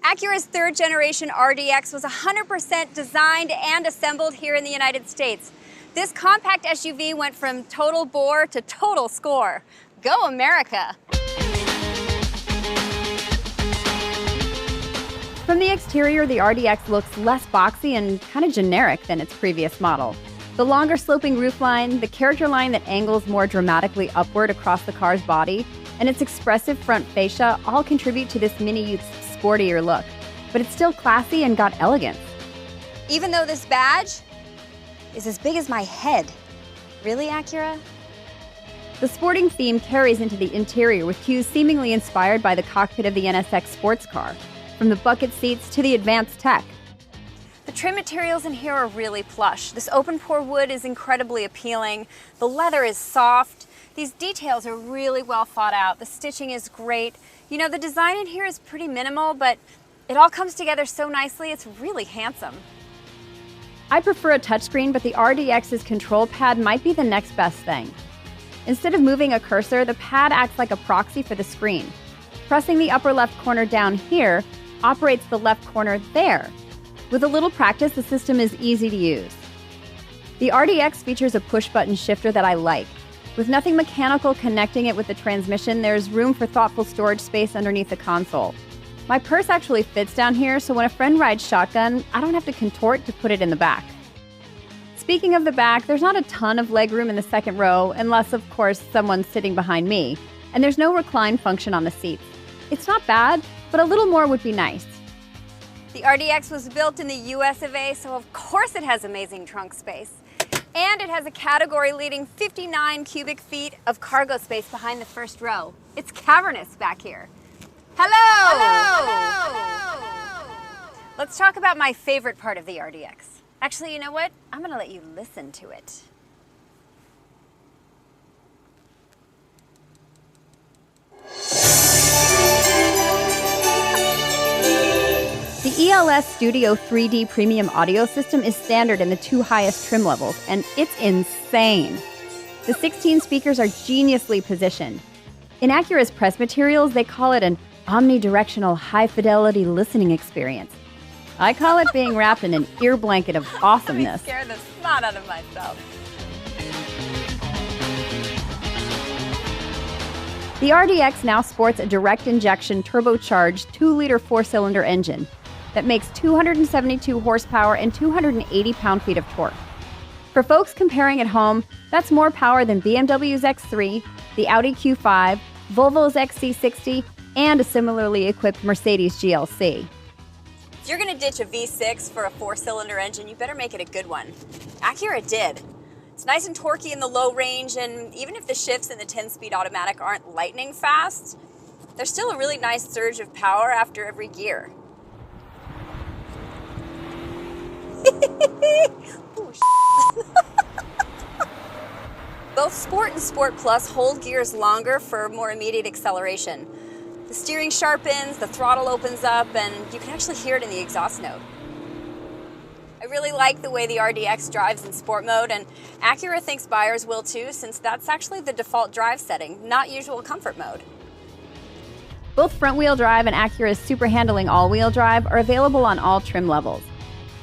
Acura's third generation RDX was 100% designed and assembled here in the United States. This compact SUV went from total bore to total score. Go America! From the exterior, the RDX looks less boxy and kind of generic than its previous model. The longer sloping roofline, the character line that angles more dramatically upward across the car's body, and its expressive front fascia all contribute to this Mini Youth's sportier look. But it's still classy and got elegance. Even though this badge is as big as my head. Really, Acura? The sporting theme carries into the interior with cues seemingly inspired by the cockpit of the NSX sports car, from the bucket seats to the advanced tech. The trim materials in here are really plush. This open-pore wood is incredibly appealing. The leather is soft. These details are really well thought out. The stitching is great. You know, the design in here is pretty minimal, but it all comes together so nicely, it's really handsome. I prefer a touchscreen, but the RDX's control pad might be the next best thing. Instead of moving a cursor, the pad acts like a proxy for the screen. Pressing the upper left corner down here operates the left corner there. With a little practice, the system is easy to use. The RDX features a push-button shifter that I like. With nothing mechanical connecting it with the transmission, there's room for thoughtful storage space underneath the console. My purse actually fits down here, so when a friend rides shotgun, I don't have to contort to put it in the back. Speaking of the back, there's not a ton of legroom in the second row, unless, of course, someone's sitting behind me, and there's no recline function on the seats. It's not bad, but a little more would be nice. The RDX was built in the US of A, so of course it has amazing trunk space. And it has a category-leading 59 cubic feet of cargo space behind the first row. It's cavernous back here. Hello! Hello! Let's talk about my favorite part of the RDX. Actually, you know what? I'm gonna let you listen to it. The ELS Studio 3D Premium Audio System is standard in the 2 highest trim levels, and it's insane. The 16 speakers are geniusly positioned. In Acura's press materials, they call it an omnidirectional high-fidelity listening experience. I call it being wrapped in an ear blanket of awesomeness. I'm scared the snot out of myself. The RDX now sports a direct injection turbocharged 2-liter 4-cylinder engine that makes 272 horsepower and 280 pound-feet of torque. For folks comparing at home, that's more power than BMW's X3, the Audi Q5, Volvo's XC60, and a similarly equipped Mercedes GLC. If you're gonna ditch a V6 for a 4-cylinder engine, you better make it a good one. Acura did. It's nice and torquey in the low range, and even if the shifts in the 10-speed automatic aren't lightning fast, there's still a really nice surge of power after every gear. Both Sport and Sport Plus hold gears longer for more immediate acceleration. The steering sharpens, the throttle opens up, and you can actually hear it in the exhaust note. I really like the way the RDX drives in sport mode, and Acura thinks buyers will too, since that's actually the default drive setting, not usual comfort mode. Both front-wheel drive and Acura's super handling all-wheel drive are available on all trim levels.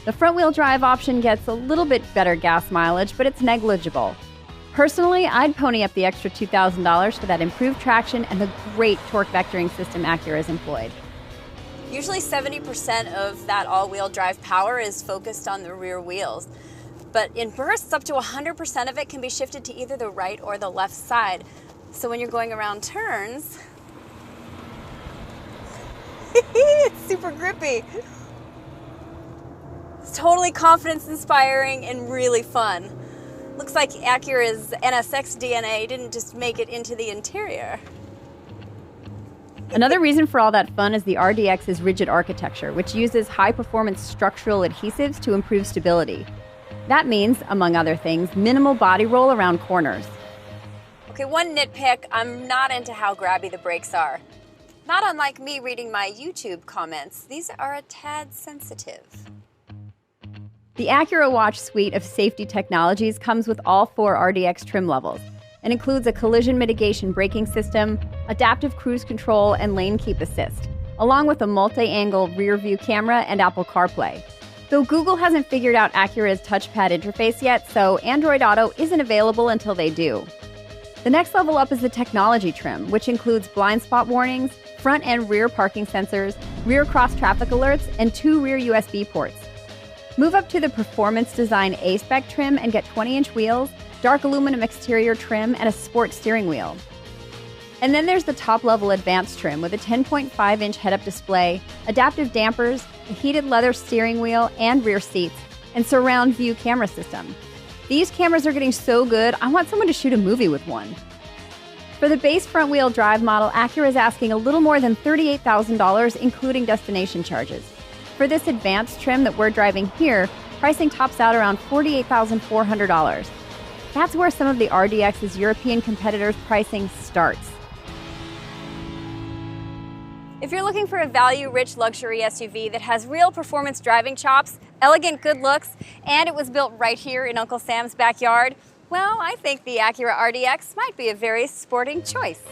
The front-wheel drive option gets a little bit better gas mileage, but it's negligible. Personally, I'd pony up the extra $2,000 for that improved traction and the great torque vectoring system Acura's employed. Usually 70% of that all-wheel drive power is focused on the rear wheels, but in bursts, up to 100% of it can be shifted to either the right or the left side. So when you're going around turns, it's super grippy. It's totally confidence-inspiring and really fun. Looks like Acura's NSX DNA didn't just make it into the interior. Another reason for all that fun is the RDX's rigid architecture, which uses high-performance structural adhesives to improve stability. That means, among other things, minimal body roll around corners. Okay, one nitpick, I'm not into how grabby the brakes are. Not unlike me reading my YouTube comments, these are a tad sensitive. The Acura Watch suite of safety technologies comes with all 4 RDX trim levels and includes a collision mitigation braking system, adaptive cruise control, and lane keep assist, along with a multi-angle rear view camera and Apple CarPlay. Though Google hasn't figured out Acura's touchpad interface yet, so Android Auto isn't available until they do. The next level up is the technology trim, which includes blind spot warnings, front and rear parking sensors, rear cross traffic alerts, and 2 rear USB ports. Move up to the Performance Design A-Spec trim and get 20-inch wheels, dark aluminum exterior trim, and a sport steering wheel. And then there's the top-level Advanced trim with a 10.5-inch head-up display, adaptive dampers, a heated leather steering wheel and rear seats, and surround view camera system. These cameras are getting so good, I want someone to shoot a movie with one. For the base front-wheel drive model, Acura is asking a little more than $38,000, including destination charges. For this Advanced trim that we're driving here, pricing tops out around $48,400. That's where some of the RDX's European competitors' pricing starts. If you're looking for a value-rich luxury SUV that has real performance driving chops, elegant good looks, and it was built right here in Uncle Sam's backyard, well, I think the Acura RDX might be a very sporting choice.